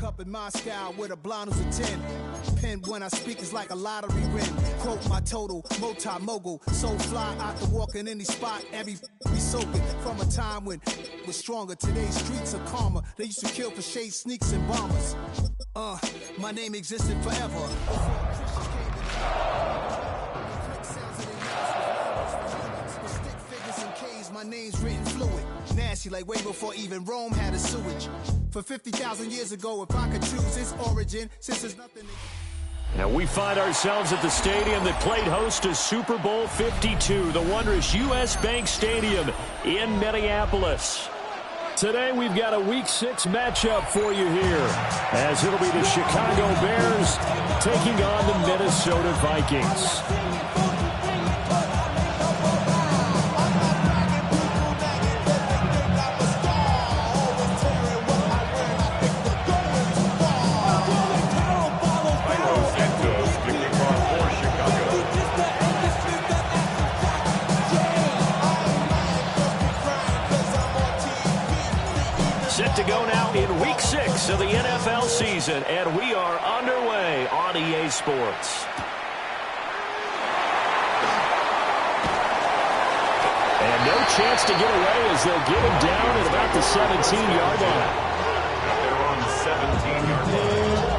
woke up in Moscow with a blonde who's a 10. Pen when I speak is like a lottery win. Quote my total, multi-mogul. So fly out to walk in any spot. Every be soaking from a time when was stronger. Today's streets are calmer. They used to kill for shade sneaks and bombers. My name existed forever. My name's written fluid. Nasty like way before even Rome had a sewage. For 50,000 years ago, if I could choose its origin, since there's nothing... Now we find ourselves at the stadium that played host to Super Bowl 52, the wondrous U.S. Bank Stadium in Minneapolis. Today we've got a Week 6 matchup for you here, as it'll be the Chicago Bears taking on the Minnesota Vikings. Set to go now in Week 6 of the NFL season, and we are underway on EA Sports. And no chance to get away as they'll get him down at about the 17-yard line. They're on the 17-yard line.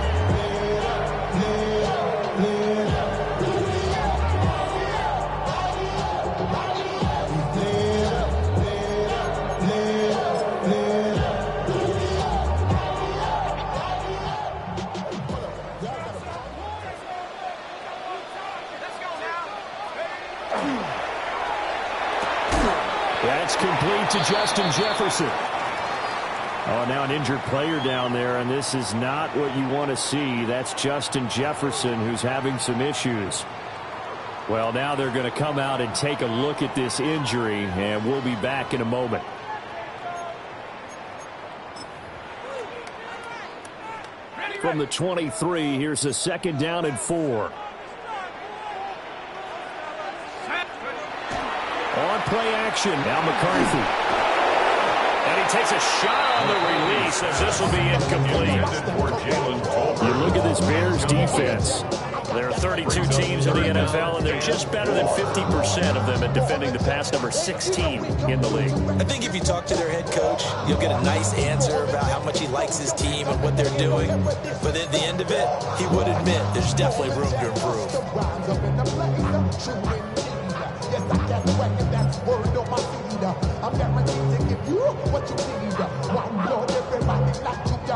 That's complete to Justin Jefferson. Oh, now an injured player down there, and this is not what you want to see. That's Justin Jefferson who's having some issues. Well, now they're going to come out and take a look at this injury, and we'll be back in a moment. From the 23, here's a 2nd down and 4. On play action, now McCarthy. And he takes a shot on the release as this will be incomplete. You look at this Bears defense. There are 32 teams in the NFL, and they're just better than 50% of them at defending the pass, number 16 in the league. I think if you talk to their head coach, you'll get a nice answer about how much he likes his team and what they're doing. But at the end of it, he would admit there's definitely room to improve.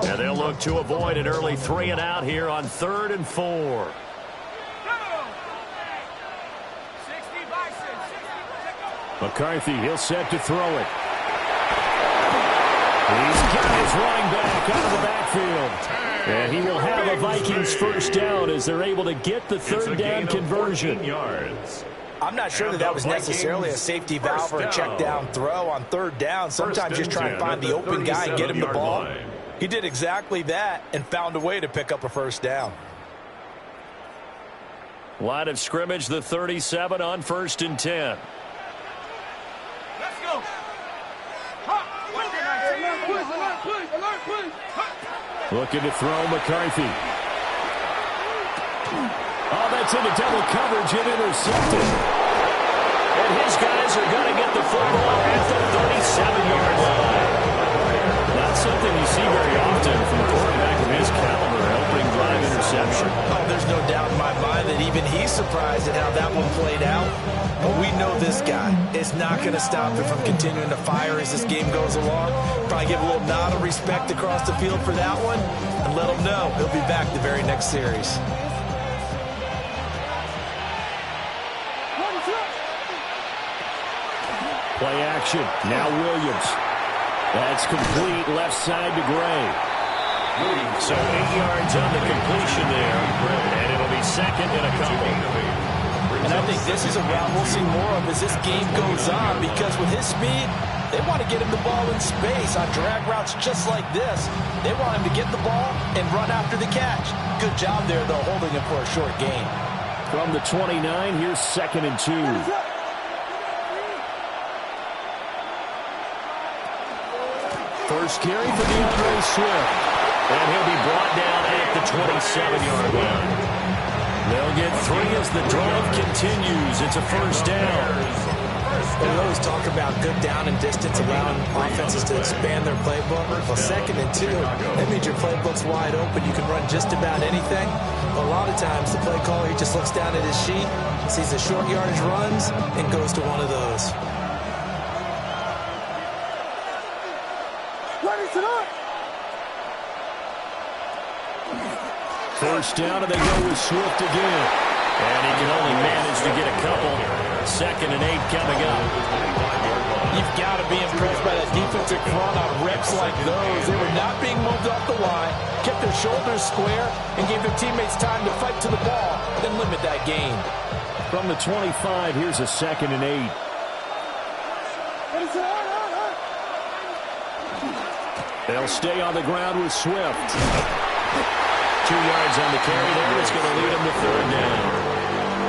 And they'll look to avoid an early 3 and out here on 3rd and 4. McCarthy, he'll set to throw it. He's got his running back out of the backfield. And he will have a Vikings first down as they're able to get the 3rd down conversion. Yards. I'm not sure that was necessarily a safety valve or a check down throw on 3rd down. Sometimes just try and find the open guy and get him the ball. He did exactly that and found a way to pick up a first down. Line of scrimmage, the 37 on 1st and 10. Let's go. Looking to throw McCarthy. Oh, that's into double coverage and intercepted. And his guys are going to get the football at the 37-yard line. Not something you see very often from a quarterback of his caliber, opening drive interception. Oh, there's no doubt in my mind that even he's surprised at how that one played out. But we know this guy is not going to stop him from continuing to fire as this game goes along. Probably give a little nod of respect across the field for that one and let him know he'll be back the very next series. Play action. Now Williams. That's complete left side to Gray. So 8 yards on the completion there. And it'll be 2nd and a couple. And I think this is a route we'll see more of as this game goes on, because with his speed, they want to get him the ball in space on drag routes just like this. They want him to get the ball and run after the catch. Good job there, though, holding him for a short gain. From the 29, here's 2nd and 2. First carry for DeAndre Swift. And he'll be brought down at the 27-yard line. They'll get 3 as the drive continues. It's a first down. We always talk about good down and distance, allowing offenses to expand their playbook. Well, 2nd and 2, that means your playbook's wide open. You can run just about anything. But a lot of times, the play caller, he just looks down at his sheet, sees the short yardage runs, and goes to one of those. First down, and they go with Swift again. And he can only manage to get a couple. 2nd and 8 coming up. You've got to be impressed by that defensive front on reps like those. They were not being moved off the line, kept their shoulders square, and gave their teammates time to fight to the ball, then limit that gain. From the 25, here's a 2nd and 8. They'll stay on the ground with Swift. 2 yards on the carry there. It's going to lead them to 3rd down.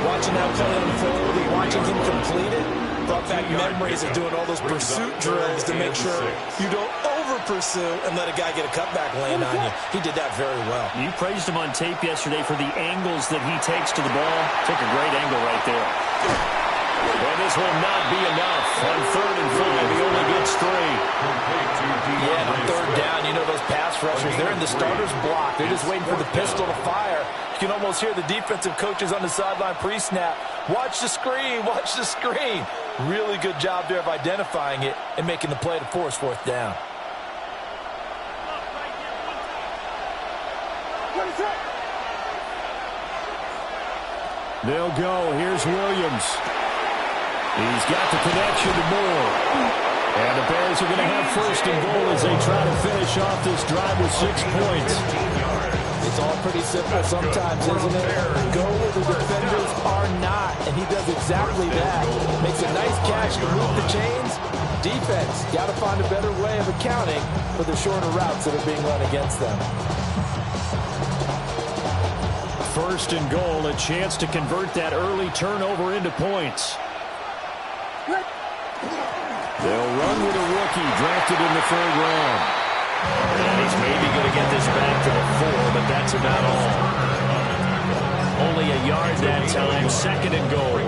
Watching that play unfold and watching him complete it brought back memories of doing all those pursuit drills to make sure you don't over-pursue and let a guy get a cutback laying on you. He did that very well. You praised him on tape yesterday for the angles that he takes to the ball. Took a great angle right there. And this will not be enough. On 3rd and 5, he only gets 3. Yeah, on 3rd down, you know those pass rushers, they're in the starter's block. They're just waiting for the pistol to fire. You can almost hear the defensive coaches on the sideline pre-snap. Watch the screen, watch the screen. Really good job there of identifying it and making the play to force 4th down. They'll go. Here's Williams. He's got the connection to Moore. And the Bears are going to have 1st and goal as they try to finish off this drive with 6 points. It's all pretty simple sometimes, isn't it? Go where the defenders are not, and he does exactly that. Makes a nice catch to move the chains. Defense, got to find a better way of accounting for the shorter routes that are being run against them. 1st and goal, a chance to convert that early turnover into points. They'll run with a rookie drafted in the 3rd round. And he's maybe going to get this back to the 4, but that's about all. Only a yard that time, 2nd and goal.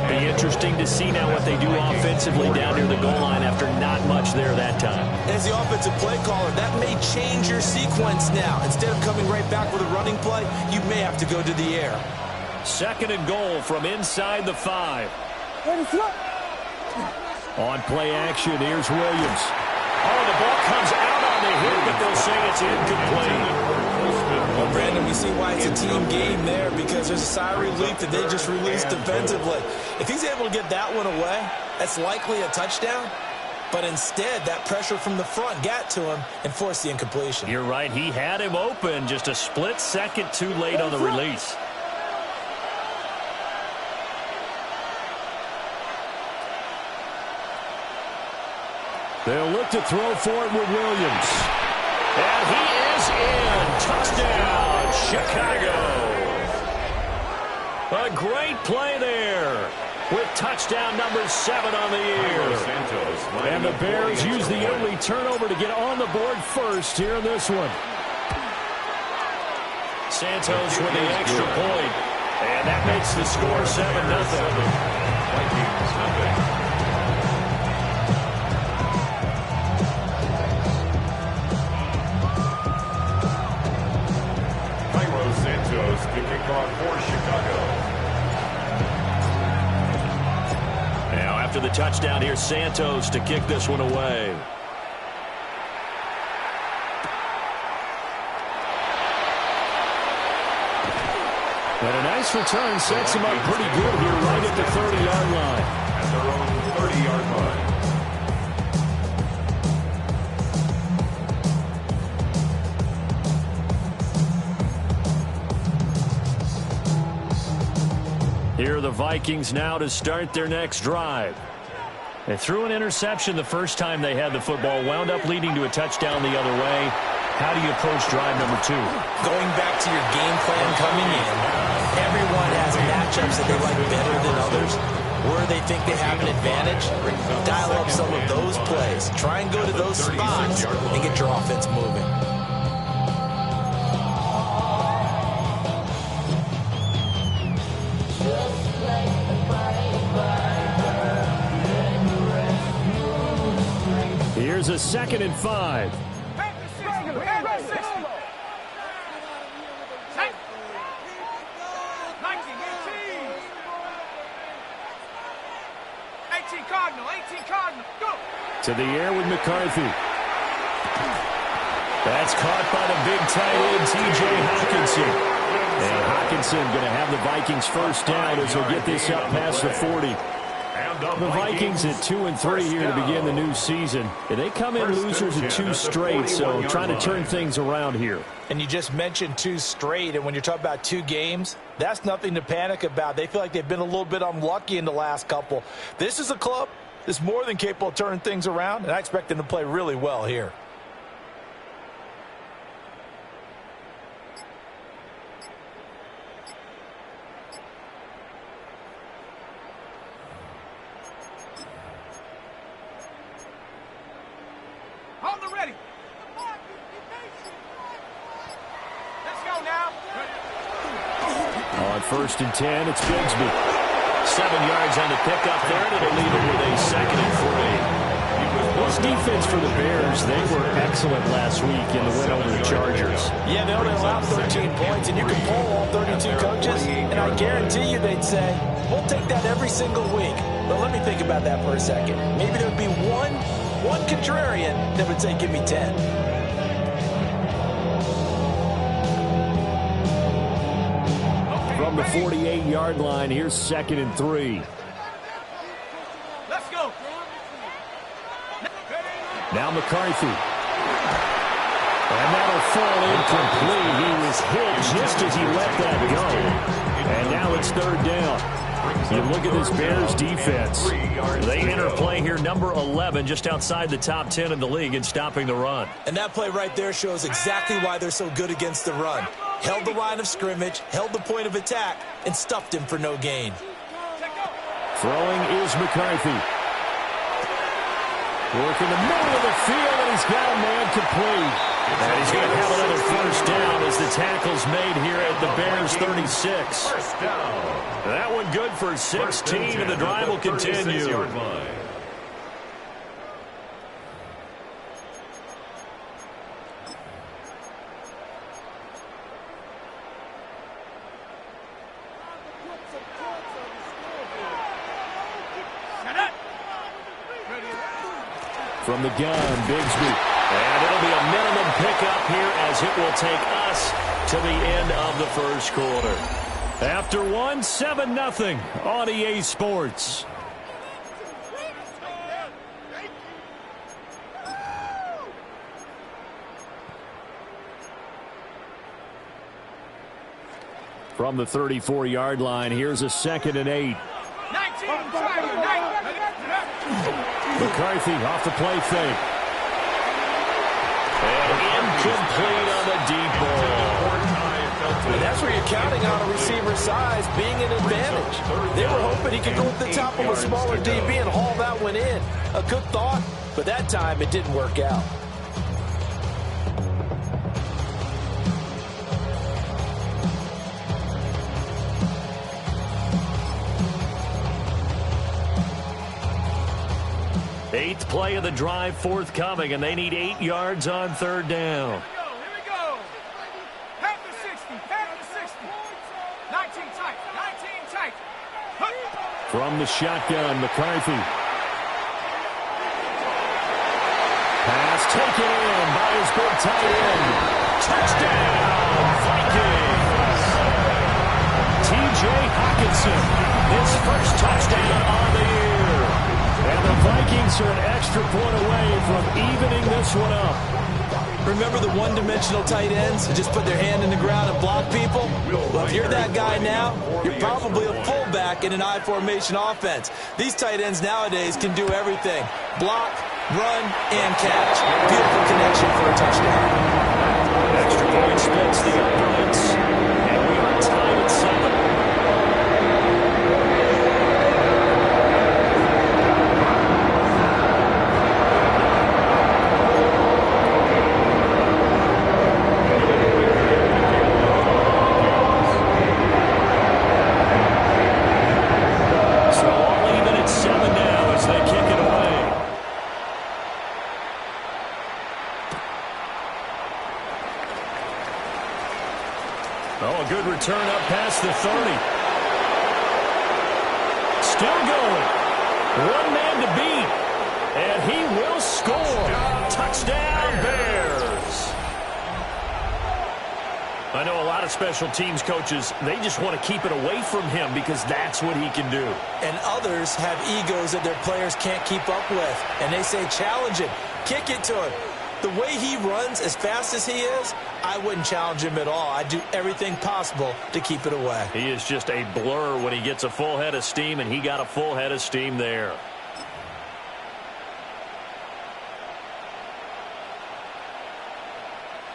Be interesting to see now what they do offensively down near the goal line after not much there that time. As the offensive play caller, that may change your sequence now. Instead of coming right back with a running play, you may have to go to the air. 2nd and goal from inside the 5. On play action, here's Williams. Oh, the ball comes out on the hit, but they'll say it's incomplete. Well, Brandon, we see why it's a team game there, because there's a sigh of relief that they just released defensively. If he's able to get that one away, that's likely a touchdown. But instead, that pressure from the front got to him and forced the incompletion. You're right. He had him open, just a split second too late on the release. They'll look to throw for it with Williams. And he is in. Touchdown, Chicago. A great play there with touchdown number 7 on the year. And the Bears use the early turnover to get on the board first here in this one. Santos with the extra point. And that makes the score 7-0. Kicking off for Chicago. Now after the touchdown, here's Santos to kick this one away. And a nice return sets him up pretty good here right at the 30-yard line. At their own 30-yard line. Here are the Vikings now to start their next drive. They threw an interception the first time they had the football, wound up leading to a touchdown the other way. How do you approach drive number 2? Going back to your game plan coming in, everyone has matchups that they like better than others. Where they think they have an advantage, dial up some of those plays. Try and go to those spots and get your offense moving. 2nd and 5. To the air with McCarthy. That's caught by the big tight end, T.J. Hockenson. And Hockenson going to have the Vikings first down as he'll get this up past the 40. The Vikings at 2-3 here to begin the new season. They come in losers in 2 straight, so trying to turn things around here. And you just mentioned 2 straight, and when you're talking about 2 games, that's nothing to panic about. They feel like they've been a little bit unlucky in the last couple. This is a club that's more than capable of turning things around, and I expect them to play really well here. On 1st and 10, it's Bigsby. 7 yards on the pickup there, and it'll leave it with a 2nd and 3. This defense for the Bears, they were excellent last week in the win over the Chargers. Yeah, they only allowed 13 points, and you can poll all 32 coaches, and I guarantee you they'd say, we'll take that every single week. But let me think about that for a second. Maybe there would be one contrarian that would say, give me 10. From the 48-yard line, here's 2nd and 3. Let's go. Now McCarthy. And that'll fall incomplete. He was hit just as he let that go. And now it's 3rd down. You look at this Bears defense. They enter play here number 11, just outside the top 10 in the league in stopping the run. And that play right there shows exactly why they're so good against the run. Held the line of scrimmage, held the point of attack, and stuffed him for no gain. Throwing is McCarthy. Working the middle of the field, and he's got a man complete. And he's going to have another first down as the tackle's made here at the Bears 36. That one good for 16, and the drive will continue. From the gun, Bigsby. And it'll be a minimum pickup here as it will take us to the end of the first quarter. After 1, 7-0 on EA Sports. From the 34-yard line, here's a 2nd and 8. McCarthy off the play fake. And incomplete on the deep ball. And that's where you're counting on a receiver's size being an advantage. They were hoping he could go up the top of a smaller DB and haul that one in. A good thought, but that time it didn't work out. Eighth play of the drive forthcoming, and they need 8 yards on 3rd down. Here we go. Half the 60. 19 tight. From the shotgun, McCarthy. Pass taken in by his big tight end. Touchdown, Vikings. T.J. Hockenson, his first touchdown on the year. And the Vikings are an extra point away from evening this one up. Remember the one-dimensional tight ends who just put their hand in the ground and block people? Well, if you're that guy now, you're probably a fullback in an I-formation offense. These tight ends nowadays can do everything. Block, run, and catch. Beautiful connection for a touchdown. Extra point splits the opponents, and we are tied at 7. Oh, a good return up past the 30. Still going. One man to beat. And he will score. Touchdown, Bears. I know a lot of special teams coaches, they just want to keep it away from him because that's what he can do. And others have egos that their players can't keep up with. And they say, challenge him. Kick it to him. The way he runs as fast as he is, I wouldn't challenge him at all. I'd do everything possible to keep it away. He is just a blur when he gets a full head of steam, and he got a full head of steam there.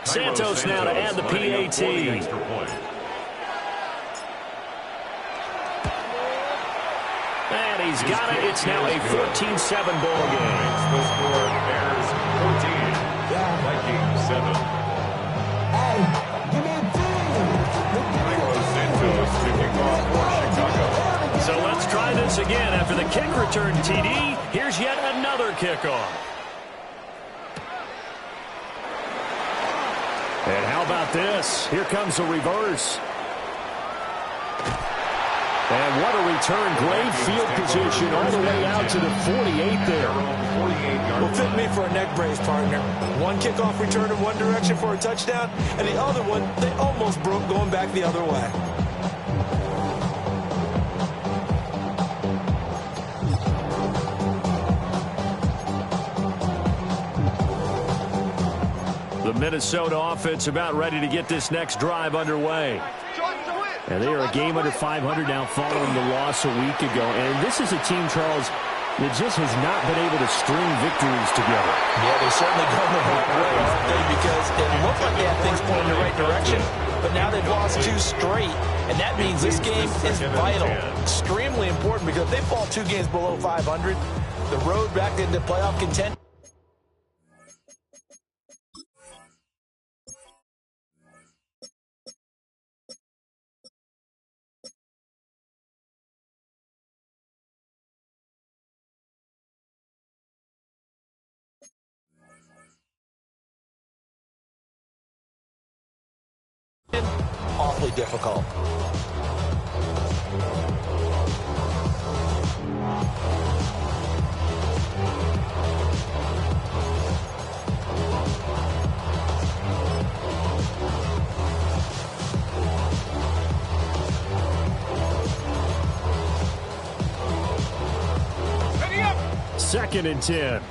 Santos now to add the PAT. And he's got it. It's now a 14-7 ball game. The score, Bears 14, Vikings 7. Santos to kick off for Chicago. So let's try this again. After the kick return TD, here's yet another kickoff. And how about this? Here comes a reverse. And what a return. Great field position all the way out to the 48 there. Well, fit me for a neck brace, partner. One kickoff return in one direction for a touchdown, and the other one, they almost broke going back the other way. The Minnesota offense about ready to get this next drive underway. And they are a game under 500 now following the loss a week ago. And this is a team, Charles, that just has not been able to string victories together. Yeah, they've certainly gone the wrong way, aren't they? Because it looked like they had things pointing in the right direction. But now they've lost 2 straight. And that means this game is vital. Extremely important because if they fall 2 games below 500, the road back into playoff contention. Awfully difficult. Ready up. 2nd and 10.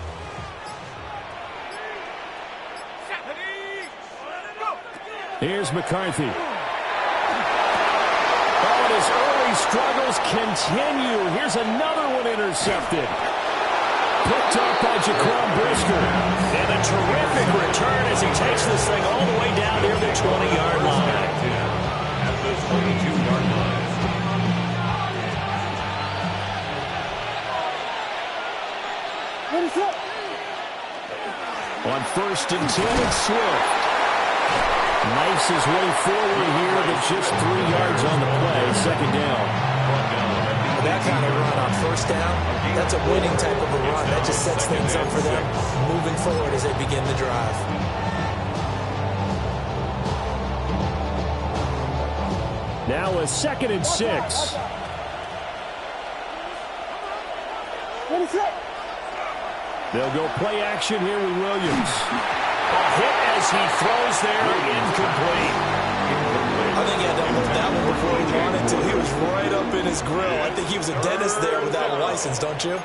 Here's McCarthy. Oh, and his early struggles continue. Here's another one intercepted. Picked up by Jaquan Brisker. And a terrific return as he takes this thing all the way down near the 20-yard line. At the 22-yard line. On 1st and 10, it's Swift. Knifes his way forward here with just 3 yards on the play. 2nd down. That kind of run on 1st down, that's a winning type of a run. That just sets things up for them moving forward as they begin the drive. Now a 2nd and 6. They'll go play action here with Williams. A hit as he throws there, incomplete. I think he had to hold that one before he wanted to. He was right up in his grill. I think he was a dentist there without a license, don't you?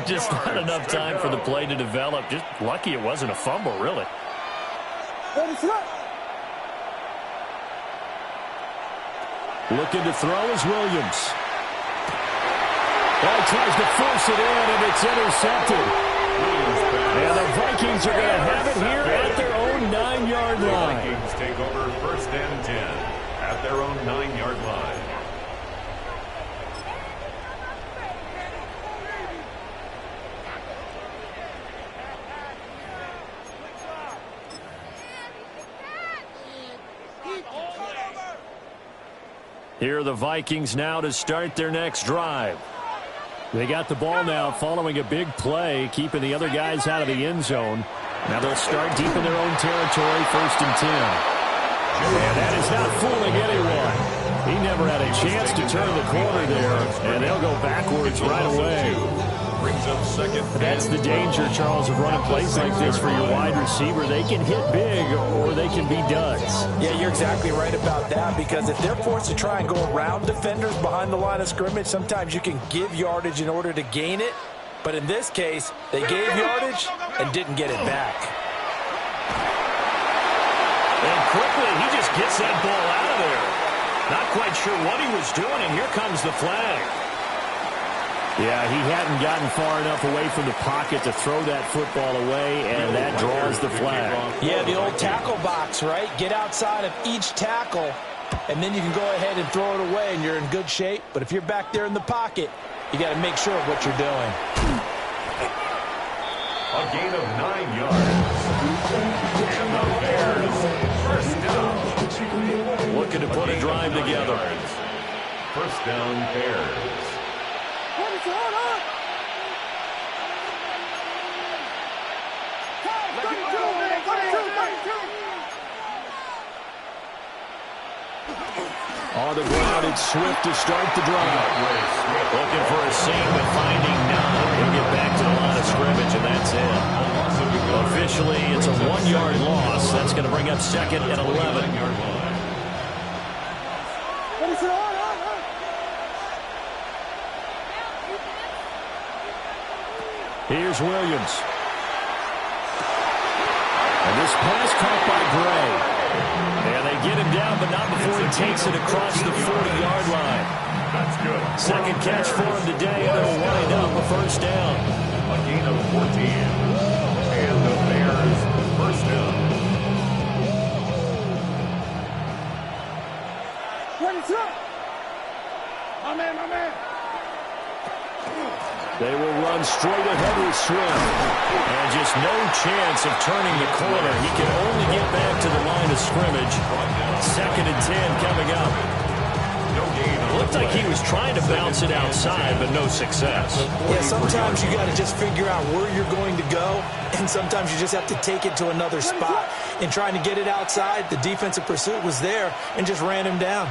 Just not enough time for the play to develop. Just lucky it wasn't a fumble, really. Looking to throw is Williams. He tries to force it in, and it's intercepted. And the Vikings are going to have it here at their own 9-yard line. The Vikings take over 1st and 10 at their own 9-yard line. Here are the Vikings now to start their next drive. They got the ball now following a big play, keeping the other guys out of the end zone. Now they'll start deep in their own territory, 1st and 10. And that is not fooling anyone. He never had a chance to turn the corner there, and they'll go backwards right away. Brings up second. That's the danger, Charles, of running plays like this for your wide receiver. They can hit big or they can be duds. Yeah, you're exactly right about that, because if they're forced to try and go around defenders behind the line of scrimmage, sometimes you can give yardage in order to gain it. But in this case, they gave yardage and didn't get it back. And quickly, he just gets that ball out of there. Not quite sure what he was doing, and here comes the flag. Yeah, he hadn't gotten far enough away from the pocket to throw that football away, and that draws the flag. Yeah, the old tackle box, right? Get outside of each tackle, and then you can go ahead and throw it away, and you're in good shape. But if you're back there in the pocket, you got to make sure of what you're doing. A gain of 9 yards. And the Bears first down. Looking to put a drive together. First down, Bears. On the ground, it's Swift to start the drive. Looking for a seam, but finding none. He'll get back to the line of scrimmage, and that's it. Officially, it's a 1-yard loss. That's going to bring up second and 11. Here's Williams. And this pass caught by Gray. And they get him down, but not before he takes it across the 40-yard line. That's good. Second catch for him today, and it'll wind up a first down. A gain of 14. And the Bears first down. My man, my man. They will run straight ahead with Swift. And just no chance of turning the corner. He can only get back to the line of scrimmage. Second and 10 coming up. Looked like he was trying to bounce it outside, but no success. Yeah, sometimes you got to just figure out where you're going to go, and sometimes you just have to take it to another spot. In trying to get it outside, the defensive pursuit was there and just ran him down.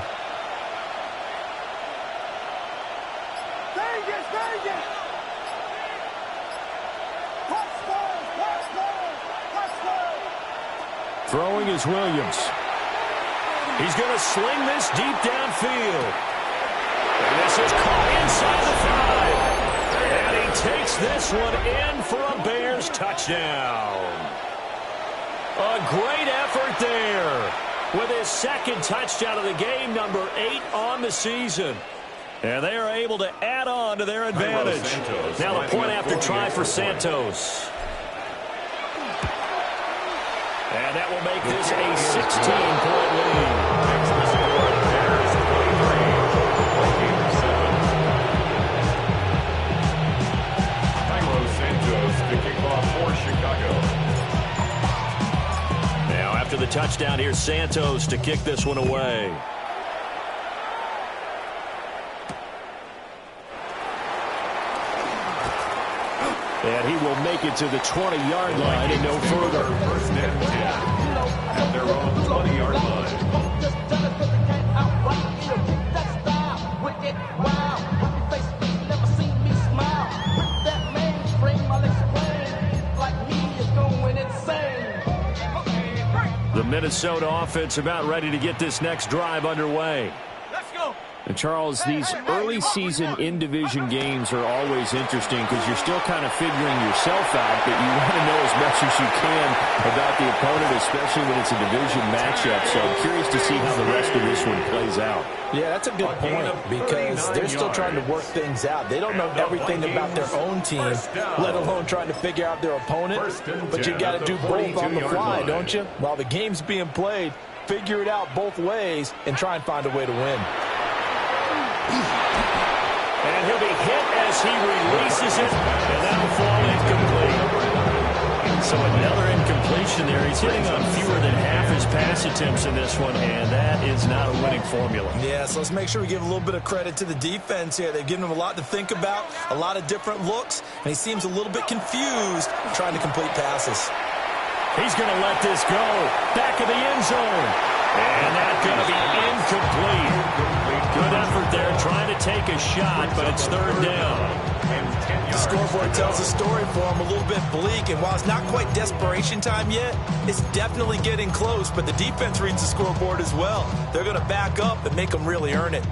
Throwing is Williams. He's going to sling this deep downfield. And this is caught inside the 5. And he takes this one in for a Bears touchdown. A great effort there with his second touchdown of the game, number 8 on the season. And they are able to add on to their advantage. Now the point after try for Santos. And that will make this a 16-point lead. Next to score, Bears 23. Santos to kick off for Chicago. Now after the touchdown, here's Santos to kick this one away. And he will make it to the 20-yard line and no further. First and 10 at their own 20-yard line. The Minnesota offense about ready to get this next drive underway. Let's go. And Charles, these early season in-division games are always interesting because you're still kind of figuring yourself out, but you want to know as much as you can about the opponent, especially when it's a division matchup. So I'm curious to see how the rest of this one plays out. Yeah, that's a good point because they're still trying to work things out. They don't know everything about their own team, let alone trying to figure out their opponent. But you got to do both on the fly, don't you? While the game's being played, figure it out both ways and try and find a way to win. And he'll be hit as he releases it, and that will fall incomplete. So another incompletion there. He's hitting on fewer than half his pass attempts in this one, and that is not a winning formula. Yeah, so let's make sure we give a little bit of credit to the defense here. They've given him a lot to think about, a lot of different looks, and he seems a little bit confused trying to complete passes. He's going to let this go. Back of the end zone. And that's going to be incomplete. Good effort there, trying to take a shot, but it's third down. The scoreboard tells a story for him, a little bit bleak, and while it's not quite desperation time yet, it's definitely getting close, but the defense reads the scoreboard as well. They're going to back up and make them really earn it.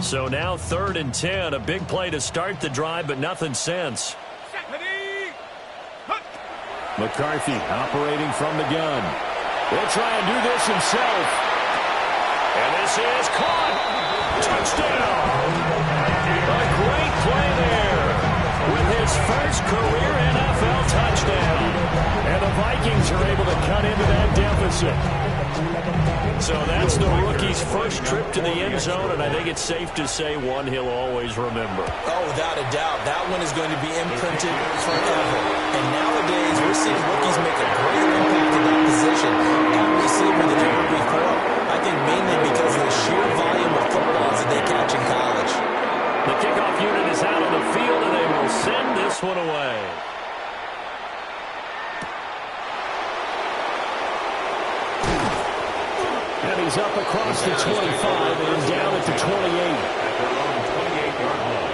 So now 3rd and 10, a big play to start the drive, but nothing since. McCarthy operating from the gun. He'll try and do this himself. And this is caught. Touchdown. A great play there with his first career NFL touchdown. And the Vikings are able to cut into that deficit. So that's the rookie's first trip to the end zone, and I think it's safe to say one he'll always remember. Oh, without a doubt. That one is going to be imprinted forever. And nowadays, we're seeing rookies make a great impact in that position at receiver than ever before. I think mainly because of the sheer volume of footballs that they catch in college. The kickoff unit is out on the field, and they will send this one away. And he's up across the 25 and down at the 28. At their own 28-yard line.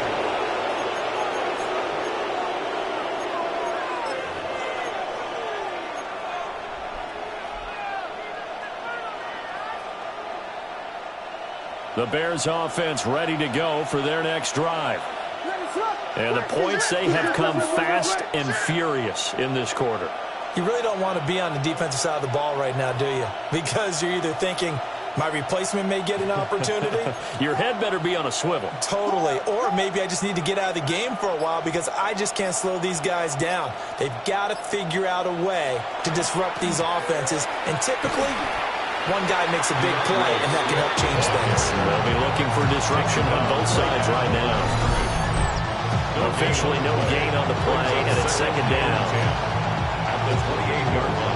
The Bears offense ready to go for their next drive. And the points, they have come fast and furious in this quarter. You really don't want to be on the defensive side of the ball right now, do you? Because you're either thinking, my replacement may get an opportunity. Your head better be on a swivel. Totally. Or maybe I just need to get out of the game for a while because I just can't slow these guys down. They've got to figure out a way to disrupt these offenses. And typically, one guy makes a big play, and that can help change things. They'll be looking for disruption on both sides right now. Officially no gain on the play, and it's second down. At the 28-yard line.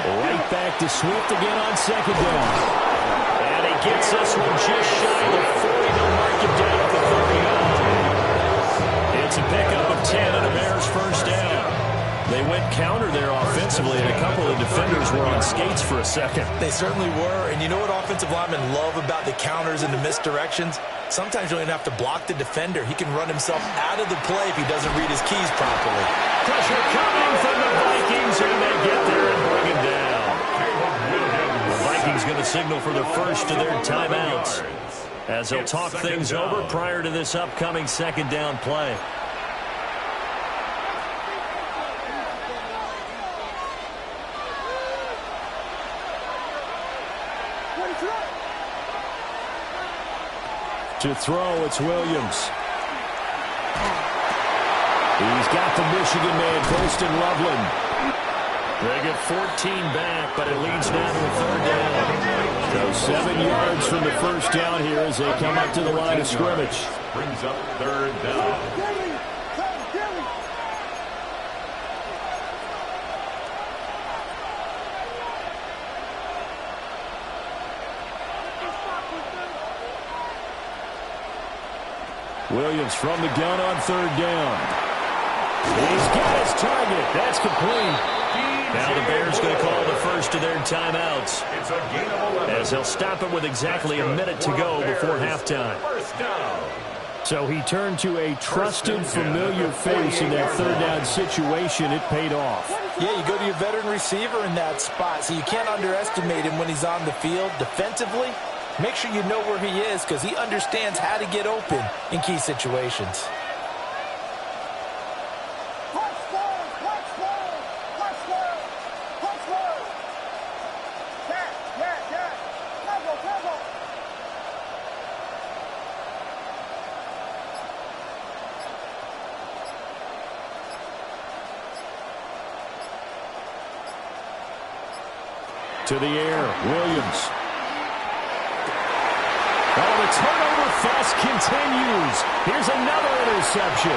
Right back to Swift again on second down. And he gets this one just shy of 40. They'll mark him down at the 39. It's a pickup of 10 and a Bears first down. They went counter there offensively, and a couple of defenders were on skates for a second. They certainly were, and you know what offensive linemen love about the counters and the misdirections? Sometimes you don't even have to block the defender. He can run himself out of the play if he doesn't read his keys properly. Pressure coming from the Vikings, and they get there and bring him down. The Vikings going to signal for the first of their timeouts as they'll talk things over prior to this upcoming second down play. To throw, it's Williams. He's got the Michigan man, Colston Loveland. They get 14 back, but it leads now to a third down. So 7 yards from the first down here as they come up to the line of scrimmage. Brings up third down. Williams from the gun on third down. He's got his target. That's complete. Now the Bears going to call the first of their timeouts It's a gain of 11. as they'll stop it with exactly a minute to go before halftime. First down. So he turned to a trusted, familiar face in that third down situation. It paid off. Yeah, you go to your veteran receiver in that spot, so you can't underestimate him when he's on the field defensively. Make sure you know where he is because he understands how to get open in key situations. To the air, Williams. Oh, the turnover fest continues. Here's another interception.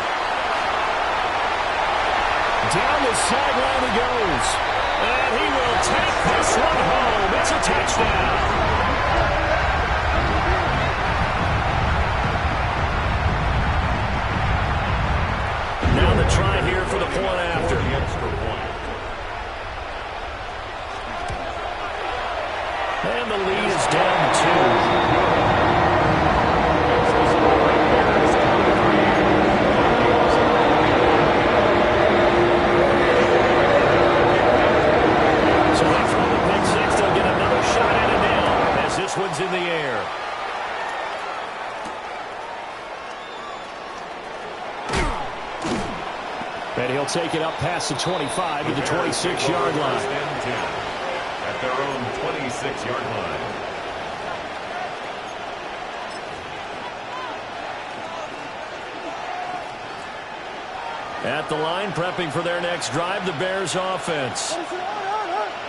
Down the sideline he goes. And he will take this one home. It's a touchdown. Now the try here for the point after. The extra point. And the lead is down to 2. So they throw the pick six. They'll get another shot at it now as this one's in the air. And he'll take it up past the 25 to the 26-yard line. At their own 26-yard line. At the line, prepping for their next drive, the Bears offense.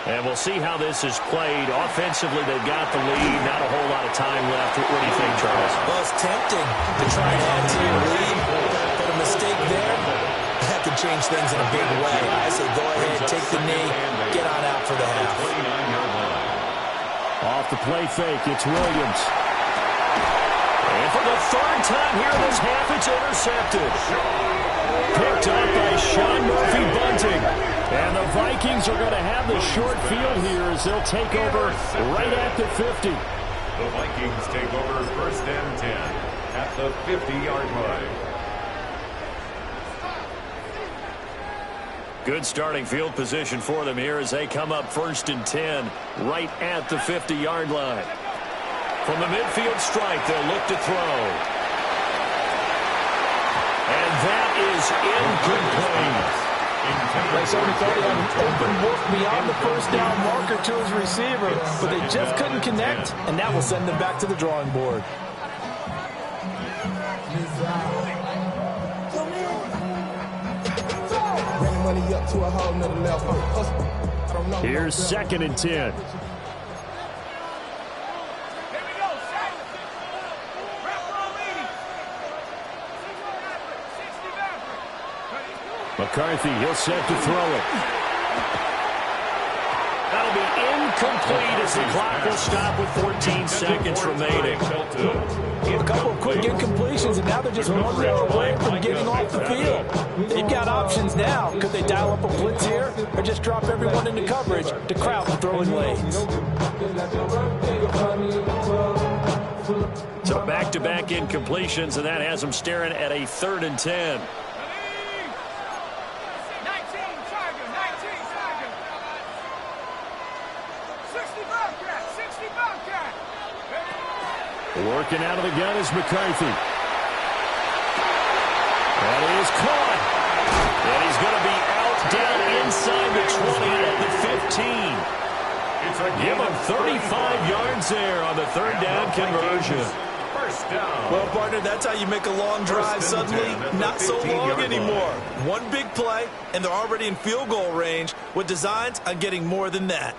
And we'll see how this is played. Offensively, they've got the lead. Not a whole lot of time left. What do you think, Charles? Well, it's tempting to try and add to your lead, but a mistake there, that could change things in a big way. I say go ahead, take the knee, get on out for the half. 29-yard line. Off the play fake, it's Williams. And for the third time here in this half, it's intercepted. Picked up by Sean Murphy-Bunting. And the Vikings are going to have the short field here as they'll take over right at the 50. The Vikings take over first and 10 at the 50-yard line. Good starting field position for them here as they come up first and 10 right at the 50-yard line. From the midfield strike, they'll look to throw. And that is incomplete. They certainly thought he had an open look beyond the first down marker to his receiver, but they just couldn't connect, and that will send them back to the drawing board. Here's second and 10. McCarthy, he'll set to throw it. That'll be incomplete as the clock will stop with 14 seconds remaining. A couple of quick incompletions, and now they're just 1 yard away from getting off the field. They've got options now. Could they dial up a blitz here or just drop everyone into coverage to crowd the throwing lanes? So back-to-back incompletions, and that has them staring at a 3rd and 10. Working out of the gun is McCarthy. That is caught. And he's going to be out down inside the 20 at the 15. Give him 35 yards there on the 3rd down conversion. First down. Well, partner, that's how you make a long drive suddenly not so long anymore. One big play, and they're already in field goal range with designs on getting more than that.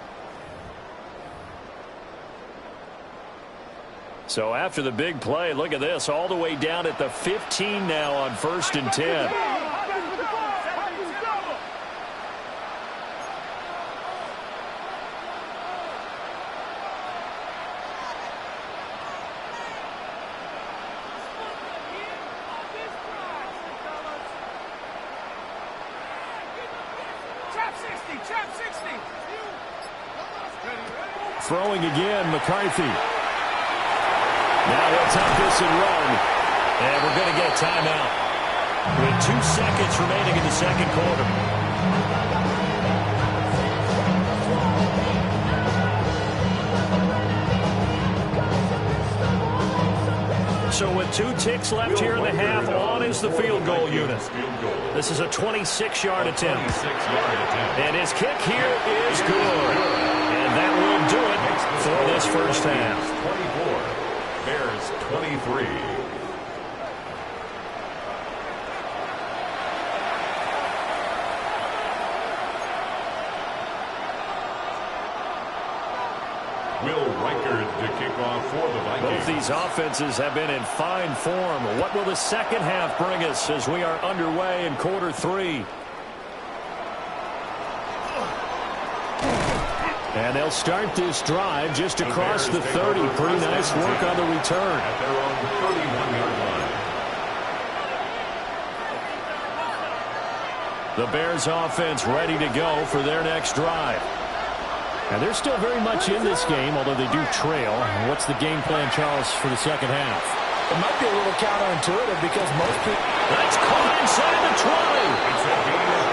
So after the big play, look at this, all the way down at the 15 now on 1st and 10. Throwing again, McCarthy. Now he'll tuck this and run. And we're going to get a timeout with 2 seconds remaining in the second quarter. So with 2 ticks left here in the half, on is the field goal unit. This is a 26-yard attempt. And his kick here is good. And that will do it for this first half. 24. Bears 23. Will Reichard to kick off for the Vikings. Both these offenses have been in fine form. What will the second half bring us as we are underway in quarter 3? And they'll start this drive just across the 30. Pretty nice work on the return. At their own 31-yard line. The Bears offense ready to go for their next drive. And they're still very much in this game, although they do trail. What's the game plan, Charles, for the second half? It might be a little counterintuitive because most people... That's caught inside the 20.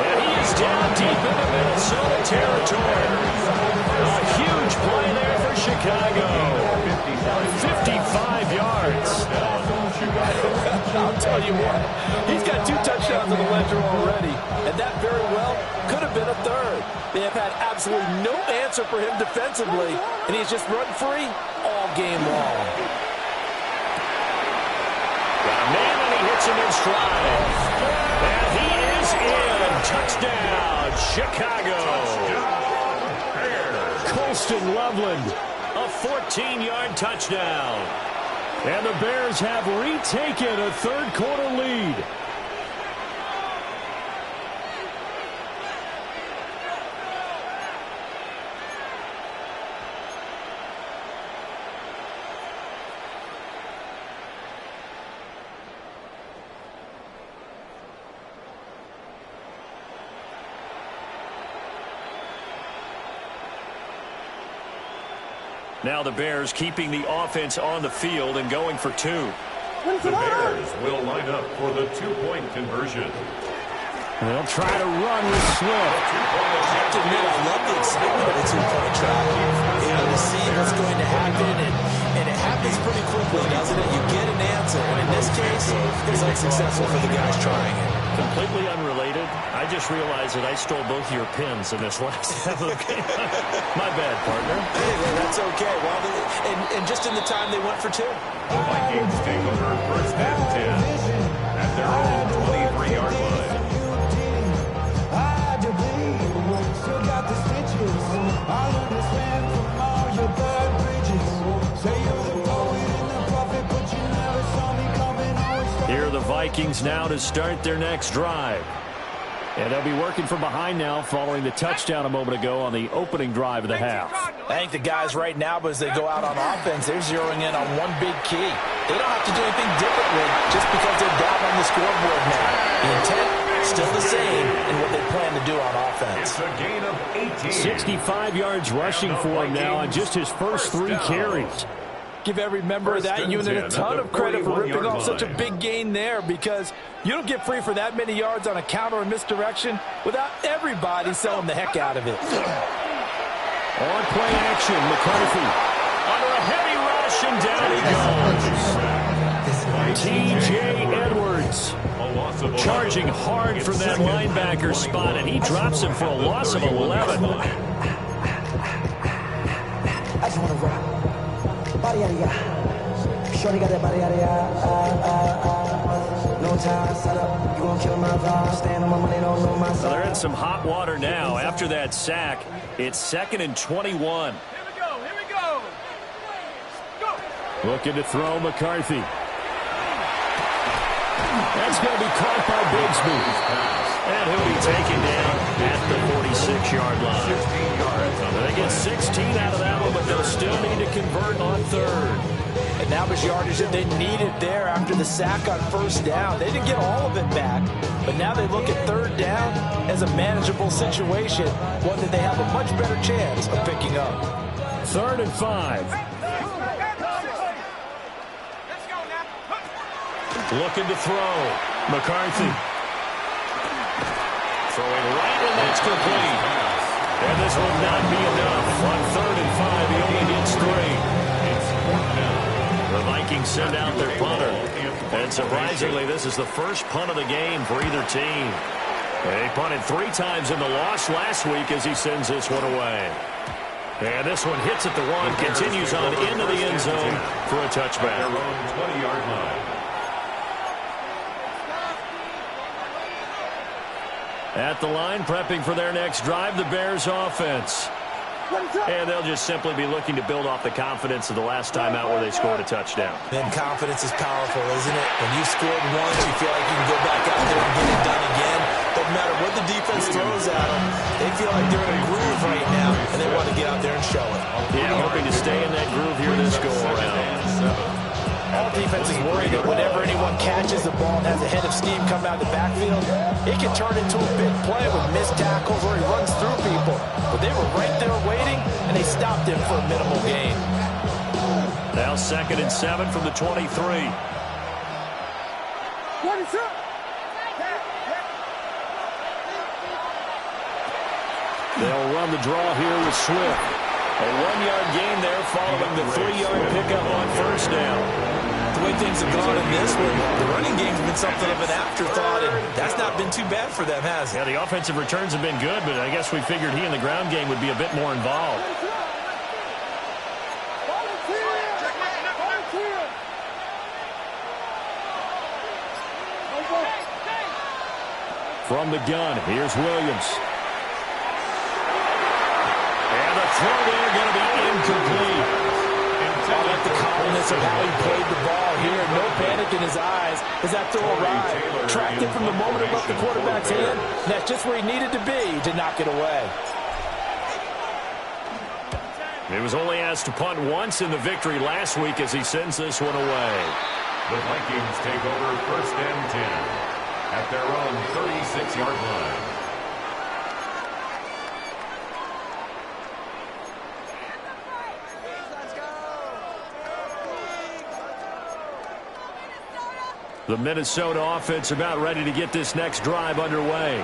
And he is down deep into Minnesota territory. A huge play there for Chicago. 55 yards. I'll tell you what, he's got 2 touchdowns in the ledger already, and that very well could have been a third. They have had absolutely no answer for him defensively, and he's just run free all game long. Got a man, and he hits him in stride. And he is in. Touchdown, Chicago. Colston Loveland, a 14-yard touchdown. And the Bears have retaken a third-quarter lead. Now the Bears keeping the offense on the field and going for 2. The Bears will line up for the 2-point conversion. They'll try to run with Swift. I have to admit, I love the excitement of the 2-point try. You know, to see what's going to happen, and it happens pretty quickly, doesn't it? You get an answer, and in this case, it's unsuccessful for the guys trying it. Completely unrelated. I just realized that I stole both your pins in this last half of the game. My bad, partner. Hey, well, that's okay. Well, and just in the time they went for 2. The Vikings take over first and 10 at their own 23-yard line. Here are the Vikings now to start their next drive. And they'll be working from behind now following the touchdown a moment ago on the opening drive of the half. I think the guys right now, as they go out on offense, they're zeroing in on one big key. They don't have to do anything differently just because they're down on the scoreboard now. The intent, still the same in what they plan to do on offense. It's a gain of 18. 65 yards rushing for him now on just his first 3 carries. Give every member of that unit a ton of credit for ripping off such a big gain there, because you don't get free for that many yards on a counter or misdirection without everybody selling the heck out of it. On play action, McCarthy under a heavy rush, and down he goes. T.J. Edwards charging hard from that linebacker spot, and he drops him for a loss of 11. I just want to rock. Body out of ya. Shorty got that body out of ya. No time, set up. You gon' kill my vibe. Stand on my money, don't know my So they're in some hot water now. After that sack, it's 2nd and 21. Here we go. Go. Looking to throw McCarthy. That's going to be caught by Bigsby. And he'll be taken down at the 46-yard line. 16 yards. They get 16 out of that one, but they'll still need to convert on 3rd. And that was yardage that they needed there after the sack on 1st down. They didn't get all of it back, but now they look at 3rd down as a manageable situation, one that they have a much better chance of picking up. 3rd and 5. Let's go now. Looking to throw. McCarthy. Throwing right, and that's complete. And this will not be enough. On 3rd and 5, he only gets 3. The Vikings send out their punter. And surprisingly, this is the first punt of the game for either team. They punted 3 times in the loss last week as he sends this one away. And this one hits at the 1, continues on into the end zone for a touchback. Their own 20-yard line. At the line, prepping for their next drive, the Bears offense. And they'll just simply be looking to build off the confidence of the last time out where they scored a touchdown. And confidence is powerful, isn't it? When you scored once, you feel like you can go back out there and get it done again. Doesn't matter what the defense throws at them. They feel like they're in a groove right now, and they want to get out there and show it. Yeah, hoping to stay in that groove here this go-around. All defense is worried that whenever anyone catches the ball and has a head of steam coming out of the backfield, it can turn into a big play with missed tackles or he runs through people. But they were right there waiting, and they stopped him for a minimal gain. Now 2nd and 7 from the 23. They'll run the draw here with Swift. A 1-yard gain there following the 3-yard pickup on first down. The way things have gone in this one, the running game's been something of an afterthought, and that's not been too bad for them, has it? Yeah, the offensive returns have been good, but I guess we figured he in the ground game would be a bit more involved. From the gun, here's Williams. And the throw there going to be incomplete. I like the calmness of how he played the ball here. No panic in his eyes as that throw arrived. Tracked it from the moment it left the quarterback's hand. And that's just where he needed to be to knock it away. He was only asked to punt once in the victory last week as he sends this one away. The Vikings take over 1st and 10 at their own 36-yard line. The Minnesota offense about ready to get this next drive underway.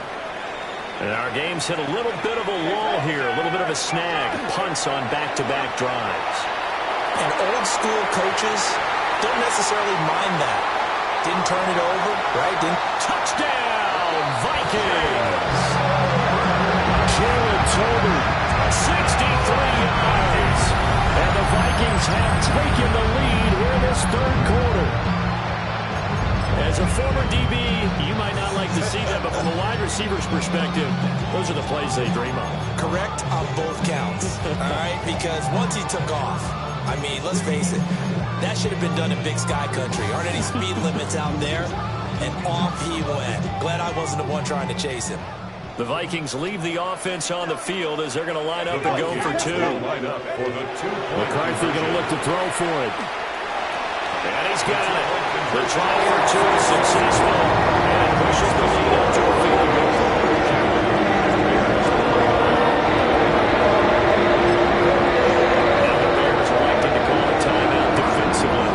And our game's hit a little bit of a lull here, a little bit of a snag. Punts on back-to-back drives. And old-school coaches don't necessarily mind that. Didn't turn it over, right? Touchdown, Vikings! Jared Tolbert, 63 yards. And the Vikings have taken the lead here this 3rd quarter. As a former DB, you might not like to see that, but from a wide receiver's perspective, those are the plays they dream of. Correct on both counts, all right? Because once he took off, I mean, let's face it, that should have been done in Big Sky Country. Aren't any speed limits out there? And off he went. Glad I wasn't the one trying to chase him. The Vikings leave the offense on the field as they're going to line up and go for 2. McCarthy going to look to throw for it. And he's got it. The try for 2 is successful. And it pushes the lead up to a field goal. Now the Bears elected to call a timeout defensively.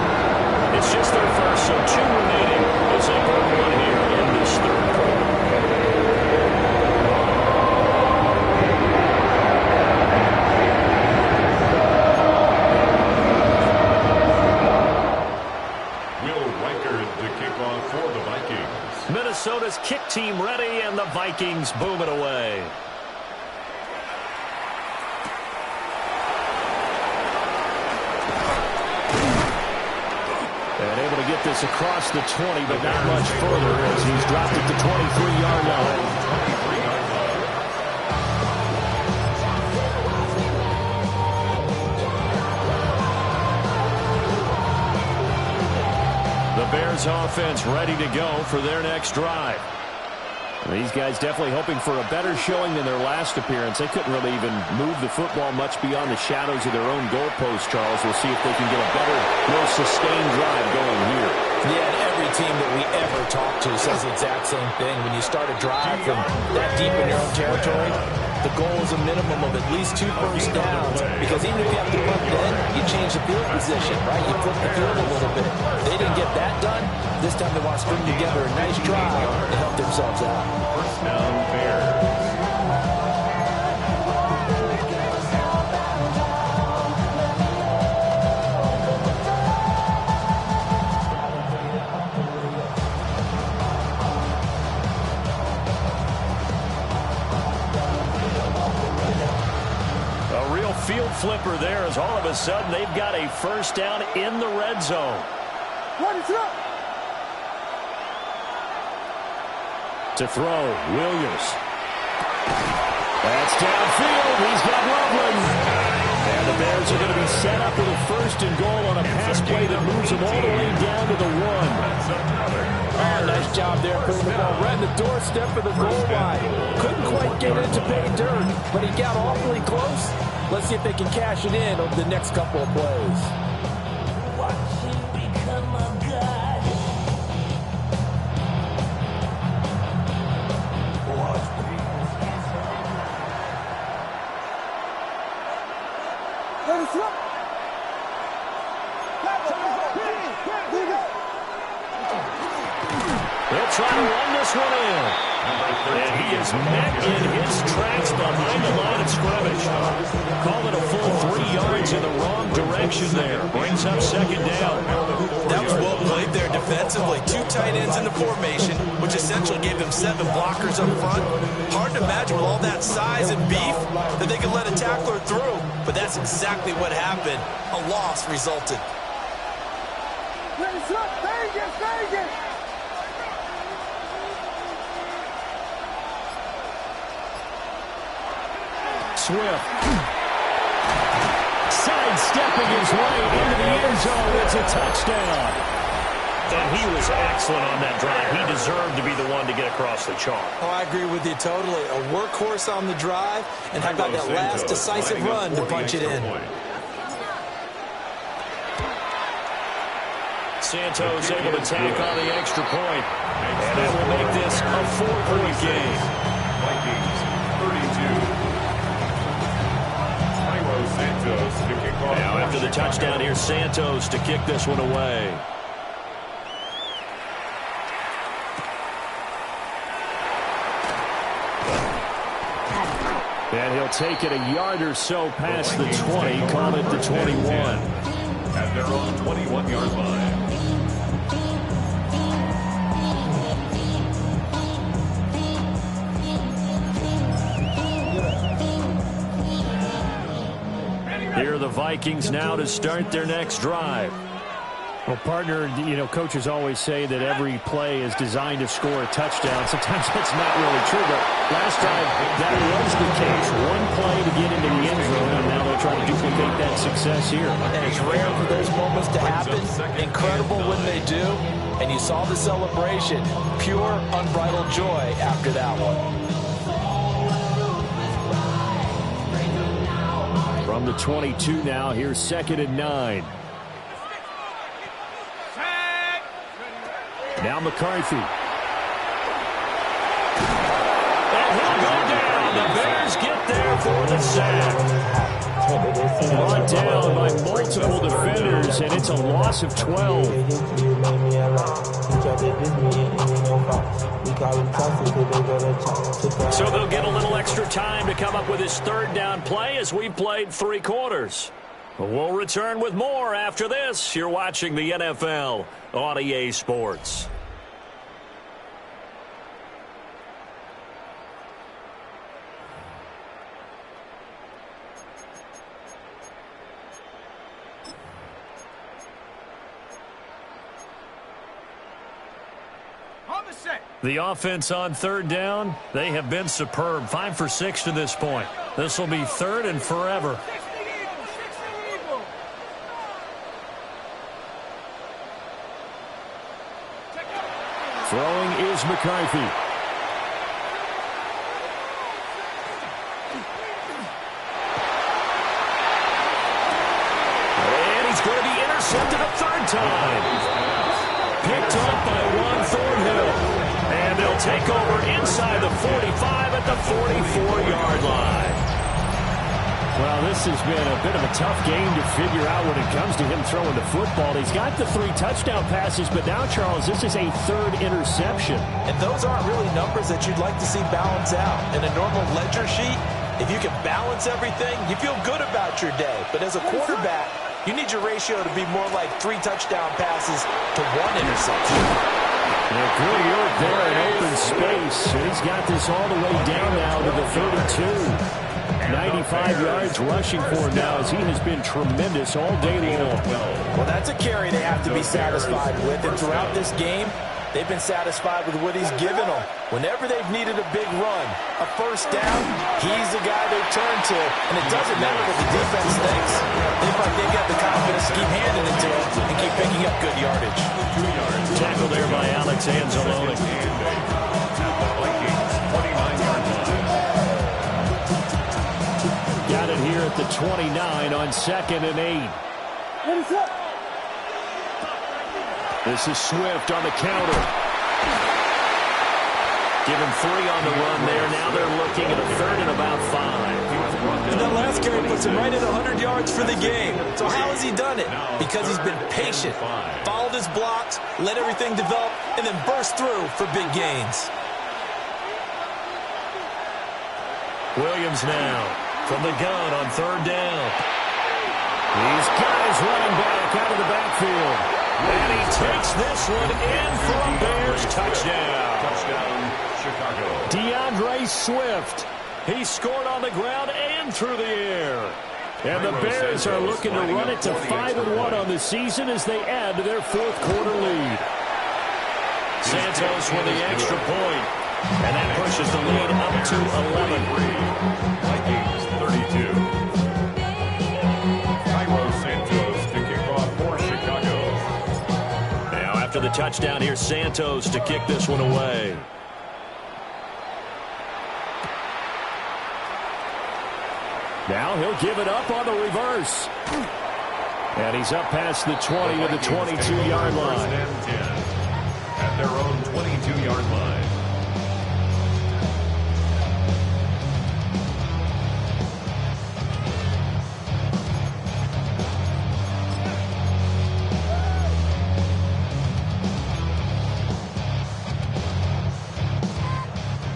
It's just their first, so 2 remaining as they burn one here in this 3rd quarter. Minnesota's kick team ready, and the Vikings boom it away. And able to get this across the 20, but not much further as he's dropped it to 23-yard line. The Bears offense ready to go for their next drive. These guys definitely hoping for a better showing than their last appearance. They couldn't really even move the football much beyond the shadows of their own goalpost, Charles. We'll see if they can get a better, more sustained drive going here. Yeah, and every team that we ever talk to says the exact same thing. When you start a drive from that deep in your own territory, the goal is a minimum of at least 2 first downs. Because even if you have to punt then, you change the field position, right? You flip the field a little bit. They didn't get that done. This time they want to string together a nice drive to help themselves out. First down, Bears. Field flipper there as all of a sudden they've got a first down in the red zone. To throw, Williams. That's downfield. He's got Loveland. set up with a 1st and goal on a pass play that moves him all the way down to the 1. Oh, nice job there putting the ball right in the doorstep of the goal line. Couldn't quite get it to pay dirt, but he got awfully close. Let's see if they can cash it in over the next couple of plays. They'll try to run this one in. And he is met in his tracks behind the line of scrimmage. Call it a full 3 yards in the wrong direction there. Brings up 2nd down. That was well played there defensively. 2 tight ends in the formation, which essentially gave them 7 blockers up front. Hard to imagine with all that size and beef that they could let a tackler through. But that's exactly what happened. A loss resulted. Swift. Sidestepping his way into the end zone. It's a touchdown. And he was excellent on that drive. He deserved to be the one to get across the chalk. Oh, I agree with you totally. A workhorse on the drive, and how about that last decisive run to punch it in. Santos able to tack on the extra point. And that will make this a 4-point game. Vikings 32. Santos to kick off. Now after the touchdown, here's Santos to kick this one away. And he'll take it a yard or so past the 20, call it the 21. At their own 21-yard line. Here are the Vikings now to start their next drive. Well, partner, coaches always say that every play is designed to score a touchdown. Sometimes that's not really true, but last time that was the case. One play to get into the end zone, and now they'll try to duplicate that success here. And it's rare for those moments to happen. Incredible when they do. And you saw the celebration. Pure, unbridled joy after that one. From the 22 now, here's 2nd and 9. Now McCarthy. And he'll go down. The Bears get there for the sack. Brought down by multiple defenders, and it's a loss of 12. So they'll get a little extra time to come up with his 3rd down play as we've played 3 quarters. We'll return with more after this. You're watching the NFL on EA Sports. The offense on 3rd down, they have been superb. 5 for 6 to this point. This will be 3rd and forever. Throwing is McCarthy. And he's going to be intercepted a 3rd time. Picked up by Juan Thornhill. And they'll take over inside the 45 at the 44-yard line. Well, this has been a bit of a tough game to figure out when it comes to him throwing the football. He's got the 3 touchdown passes, but now, Charles, this is a 3rd interception. And those aren't really numbers that you'd like to see balance out. In a normal ledger sheet, if you can balance everything, you feel good about your day. But as a quarterback, you need your ratio to be more like 3 touchdown passes to 1 interception. And a good work there in open space. And he's got this all the way down now to the 32. 95 yards rushing for him now as he has been tremendous all day long. Well, that's a carry they have to be satisfied with. And throughout this game, They've been satisfied with what he's given them. Whenever they've needed a big run, a first down, he's the guy they turn to. And it doesn't matter what the defense thinks. They feel like they've got the confidence to keep handing it to him and keep picking up good yardage. Tackle there by Alex Anzalone. Got it here at the 29 on 2nd and 8. This is Swift on the counter. Give him 3 on the run there. Now they're looking at a 3rd and about 5. And that last carry puts him right at 100 yards for the game. So how has he done it? Because he's been patient, followed his blocks, let everything develop, and then burst through for big gains. Williams now from the gun on 3rd down. He's got his running back out of the backfield. And he takes this one in for a Bears touchdown. Touchdown, Chicago. DeAndre Swift. He scored on the ground and through the air. And the Bears are looking to run it to 5-1 on the season as they add to their 4th quarter lead. Santos with the extra point. And that pushes the lead up to 11. Vikings 32. Cairo Santos to kick off for Chicago. Now after the touchdown, here's Santos to kick this one away. Now he'll give it up on the reverse. And he's up past the 20 to the 22-yard line. First and 10 at their own 22-yard line.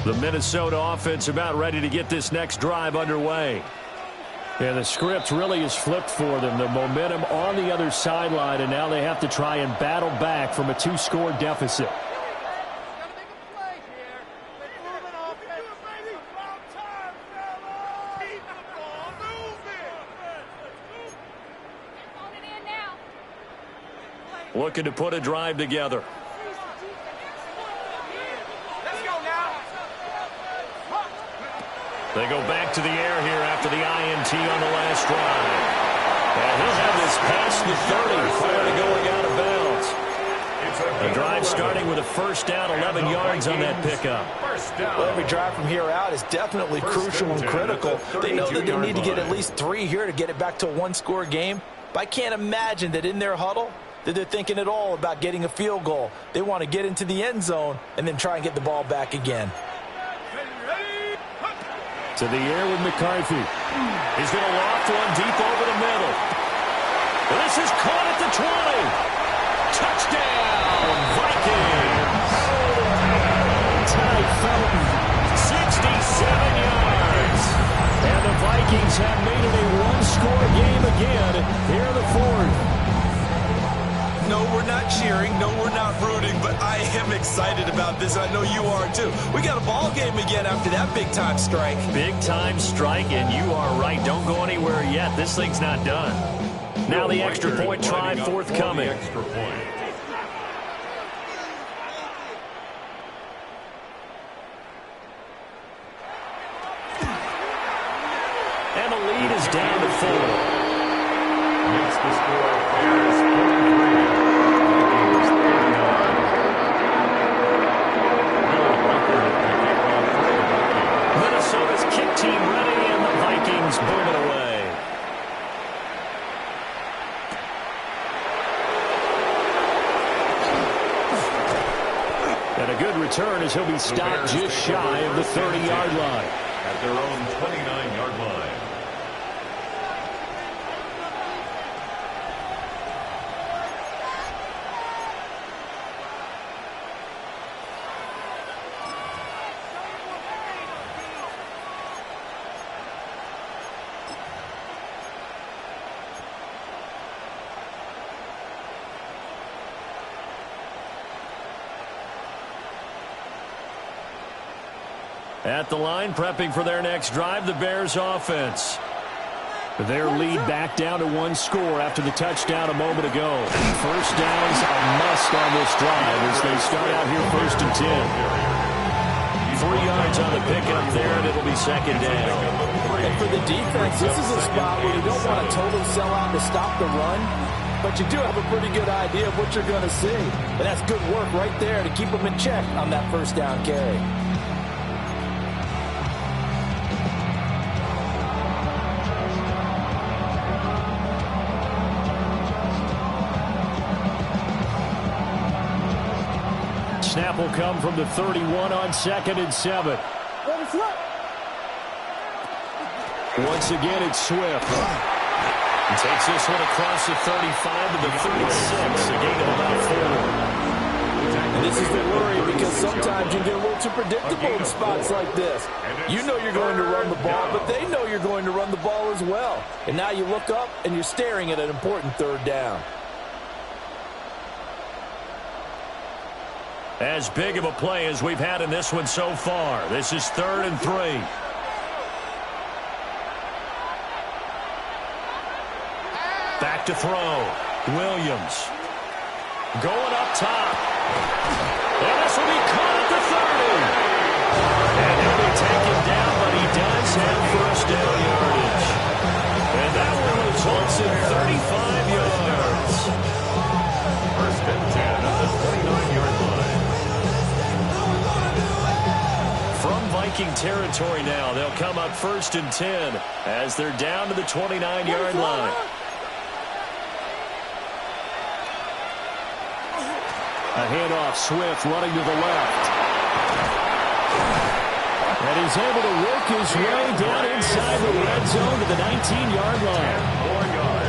The Minnesota offense about ready to get this next drive underway. And the script really is flipped for them. The momentum on the other sideline, and now they have to try and battle back from a 2-score deficit. Looking to put a drive together. They go back to the air here after the INT on the last drive. And he'll have this past the 30 prior to going out of bounds. The drive starting with a first down, 11 yards on that pickup. Well, every drive from here out is definitely crucial and critical. They know that they need to get at least 3 here to get it back to a 1-score game. But I can't imagine that in their huddle that they're thinking at all about getting a field goal. They want to get into the end zone and then try and get the ball back again. To the air with McCarthy. He's going to loft one deep over the middle. This is caught at the 20. Touchdown, Vikings. Ty Felton, 67 yards. And the Vikings have made it a 1-score game again here in the 4th. No, we're not cheering. No, we're not rooting. But I am excited about this. I know you are, too. We got a ball game again after that big-time strike. Big-time strike, and you are right. Don't go anywhere yet. This thing's not done. Now the extra point try forthcoming. Extra point. And the lead is down to 4. Makes the score Bears 43. Vikings 39. Minnesota's kick team ready, and the Vikings boom it away. And a good return as he'll be stopped just shy of the 30-yard line. At their own 29-yard line. At the line, prepping for their next drive, the Bears offense. Their lead back down to one score after the touchdown a moment ago. First down's a must on this drive as they start out here 1st and 10. 3 yards on the pickup there, and it'll be second down. And for the defense, this is a spot where you don't want to totally sell out to stop the run, but you do have a pretty good idea of what you're going to see. And that's good work right there to keep them in check on that first down carry. Snap will come from the 31 on 2nd and 7. Once again, it's Swift. He takes this one across the 35 to the 36, a gain of about 4. And this is the worry because sometimes you get a little too predictable in spots like this. You know you're going to run the ball, but they know you're going to run the ball as well. And now you look up and you're staring at an important 3rd down. As big of a play as we've had in this one so far. This is 3rd and 3. Back to throw. Williams. Going up top. And this will be caught at the 30. And he'll be taken down, but he does have first down yardage. And that one results in 35 yards. 1st and 10 at the 29-yard line. From Viking territory now, they'll come up 1st and 10 as they're down to the 29-yard line. A handoff, Swift running to the left. And he's able to work his way down inside the red zone to the 19-yard line.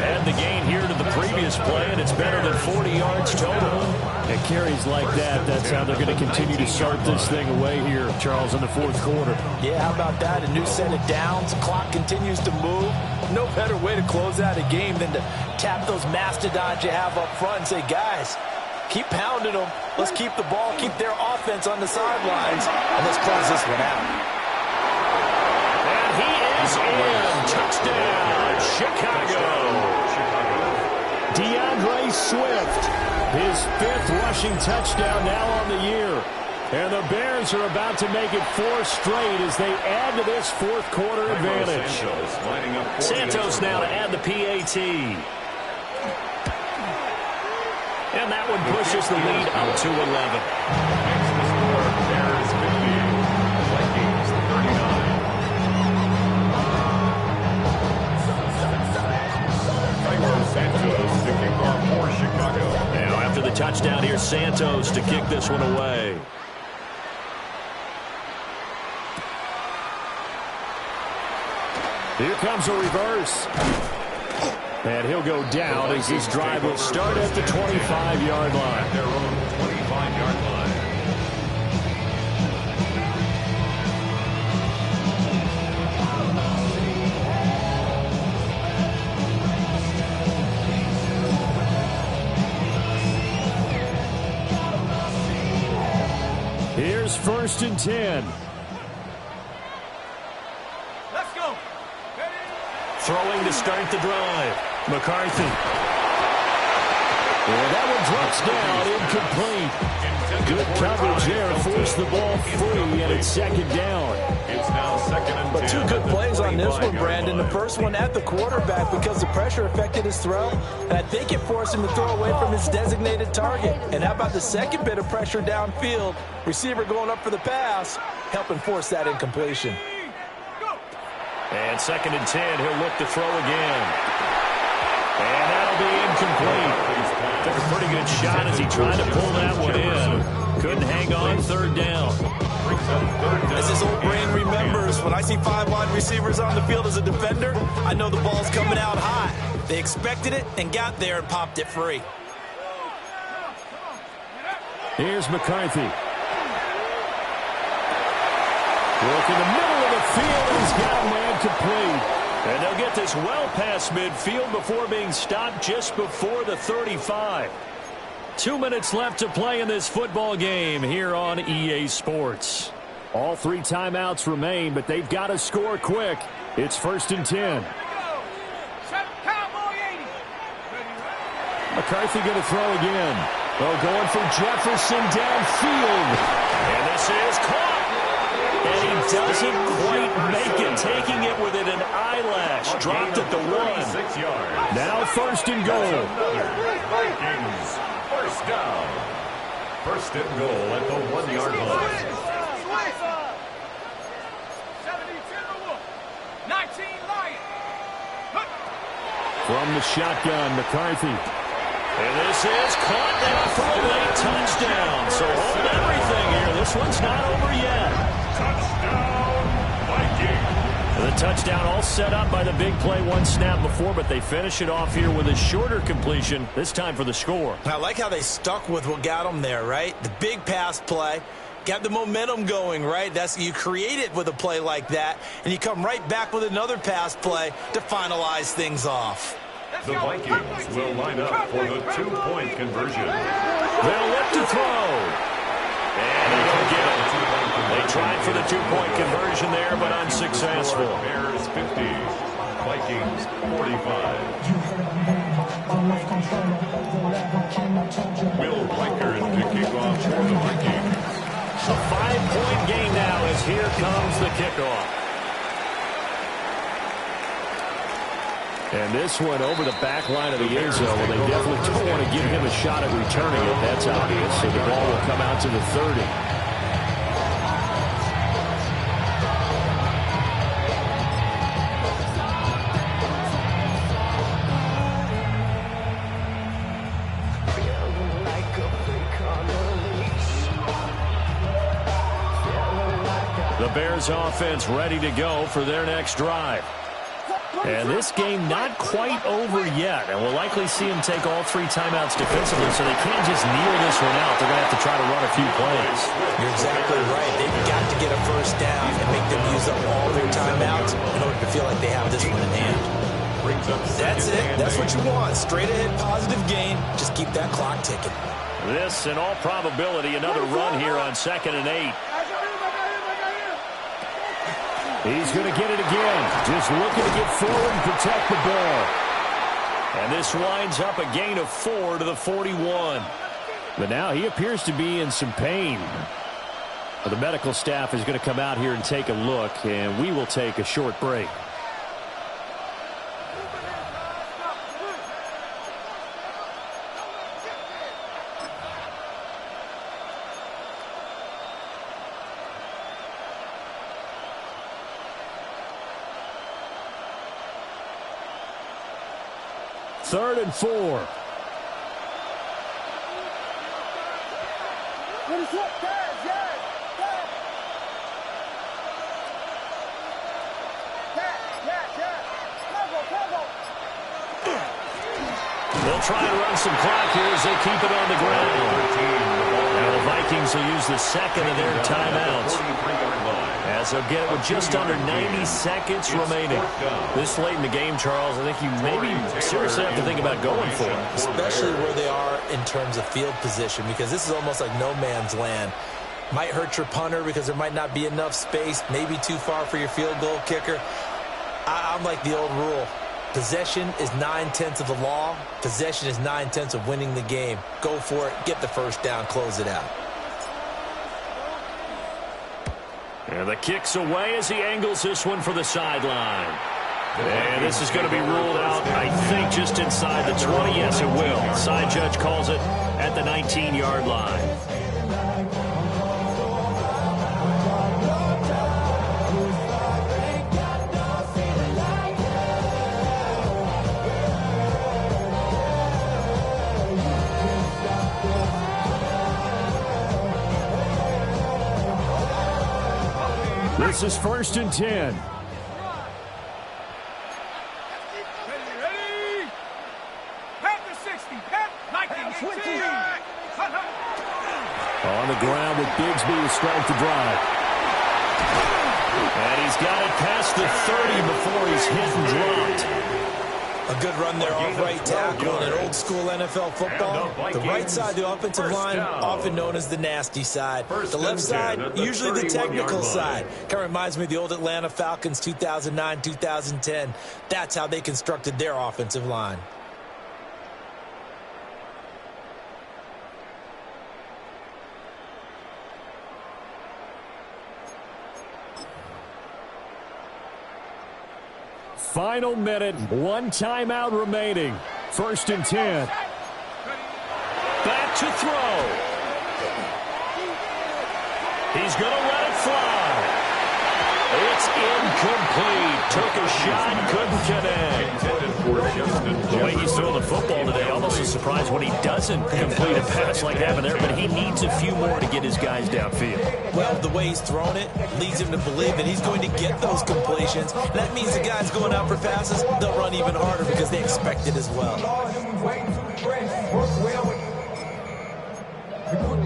And the gain here to the previous play, and it's better than 40 yards total. And carries like that, that's how they're going to continue to start this thing away here, Charles, in the 4th quarter. Yeah, how about that? A new set of downs. Clock continues to move. No better way to close out a game than to tap those mastodons you have up front and say, guys, keep pounding them. Let's keep the ball, keep their offense on the sidelines, and let's close this one out. And he is in. Touchdown, Chicago. DeAndre Swift, his 5th rushing touchdown now on the year. And the Bears are about to make it 4 straight as they add to this 4th quarter advantage. Santos now to add the PAT. And that one pushes the lead up to 11. Next to score, Bears 50, Vikings 39. Tyler Santos to kick off for Chicago. Now after the touchdown here, Santos to kick this one away. Here comes a reverse. And he'll go down as this drive will start at the 25-yard line. Their own 25-yard line. Here's 1st and 10. Let's go. Throwing to start the drive. McCarthy. And that one drops down, incomplete. Good coverage there, forced the ball free, and it's 2nd down. It's now 2nd and 10. But 2 good plays on this one, Brandon. The first one at the quarterback because the pressure affected his throw, and I think it forced him to throw away from his designated target. And how about the second bit of pressure downfield? Receiver going up for the pass, helping force that incompletion. And 2nd and 10, he'll look to throw again. And that'll be incomplete. Took a pretty good shot as he tried to pull that one in. Couldn't hang on 3rd down. As his old brain remembers, when I see 5 wide receivers on the field as a defender, I know the ball's coming out high. They expected it and got there and popped it free. Here's McCarthy. Work in the middle of the field, and he's got a man complete. And they'll get this well past midfield before being stopped just before the 35. 2 minutes left to play in this football game here on EA Sports. All 3 timeouts remain, but they've got to score quick. It's 1st and 10. McCarthy going to throw again. Oh, going for Jefferson downfield. And this is caught. And he doesn't quite make it, taking it within an eyelash. Dropped at the 1. Now 1st and goal. Vikings, first down. 1st and goal at the 1-yard line. 19 Lions. From the shotgun, McCarthy. And this is caught now for a late touchdown. So hold everything here. This one's not over yet. Touchdown, Vikings. The touchdown all set up by the big play 1 snap before, but they finish it off here with a shorter completion, this time for the score. I like how they stuck with what got them there, right? The big pass play. Got the momentum going, right? You create it with a play like that, and you come right back with another pass play to finalize things off. The Vikings will line up for the 2-point conversion. They'll look to throw. And they don't get it. They tried for the 2-point conversion there, but unsuccessful. Bears 50, Vikings 45. Will Reichard to kick off for the Vikings. A 5-point game now as here comes the kickoff. And this one over the back line of the end zone. Well, they definitely don't want to give him a shot at returning it. That's obvious. So the ball will come out to the 30. The Bears offense ready to go for their next drive. And this game not quite over yet. And we'll likely see him take all 3 timeouts defensively, so they can't just kneel this one out. They're going to have to try to run a few plays. You're exactly right. They've got to get a first down and make them use up all their timeouts in order to feel like they have this one in hand. That's it. That's what you want. Straight ahead, positive gain. Just keep that clock ticking. This, in all probability, another run here on 2nd and 8. He's going to get it again. Just looking to get forward and protect the ball. And this winds up a gain of 4 to the 41. But now he appears to be in some pain. Well, the medical staff is going to come out here and take a look, and we will take a short break. Third and 4. They'll try to run some clock here as they keep it on the ground. Now the Vikings will use the 2nd of their timeouts, as they'll get it with just under 90 seconds remaining. This late in the game, Charles, I think you maybe seriously have to think about going for it. Especially where they are in terms of field position, because this is almost like no man's land. Might hurt your punter because there might not be enough space, maybe too far for your field goal kicker. I'm like the old rule. Possession is 9/10 of the law. Possession is 9/10 of winning the game. Go for it. Get the first down. Close it out. And the kick's away as he angles this one for the sideline. And this is going to be ruled out, I think, just inside the 20. Yes, it will. Side judge calls it at the 19-yard line. This is 1st and 10. Ready? Pat the 60. Pat like the 18. On the ground with Bigsby to start the drive. And he's got it past the 30 before he's hit and dropped. A good run there off right tackle in old school NFL football. The right side of the offensive line, often known as the nasty side. The left side, usually the technical side. Kind of reminds me of the old Atlanta Falcons 2009, 2010. That's how they constructed their offensive line. Final minute, one timeout remaining. 1st and 10. Back to throw. He's going to let it fly. It's incomplete. Took a shot, couldn't connect. The way he's throwing the football today, almost a surprise when he doesn't complete a pass like that there, but he needs a few more to get his guys downfield. Well, the way he's thrown it leads him to believe that he's going to get those completions. That means the guys going out for passes, they'll run even harder because they expect it as well.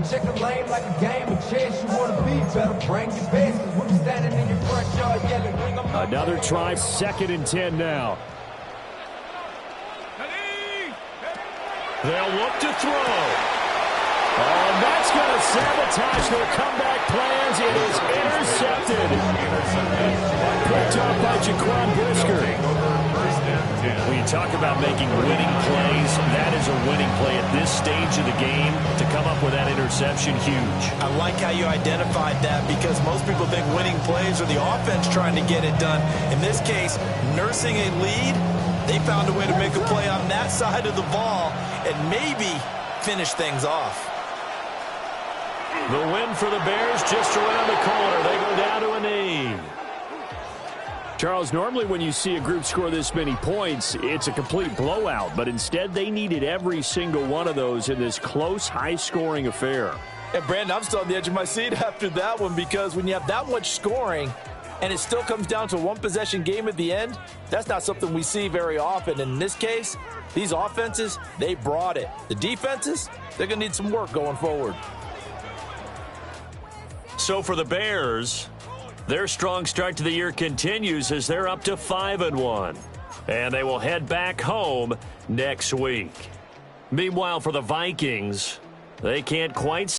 Check the lane like a game of chess. You want to be better, bring your best. When you're standing in your front yard yelling, bring them up. Another try, 2nd and 10 now. They'll look to throw. Oh, and that's going to sabotage their comeback plans. It is intercepted. Picked up by Jaquan Brisker. When you talk about making winning plays, that is a winning play at this stage of the game. To come up with that interception, huge. I like how you identified that because most people think winning plays are the offense trying to get it done. In this case, nursing a lead, they found a way to make a play on that side of the ball and maybe finish things off. The win for the Bears just around the corner. They go down to a knee. Charles, normally when you see a group score this many points, it's a complete blowout. But instead, they needed every single one of those in this close, high-scoring affair. And, Brandon, I'm still on the edge of my seat after that one because when you have that much scoring and it still comes down to a one-possession game at the end, that's not something we see very often. And in this case, these offenses, they brought it. The defenses, they're going to need some work going forward. So for the Bears, their strong start to the year continues as they're up to 5-1. And they will head back home next week. Meanwhile, for the Vikings, they can't quite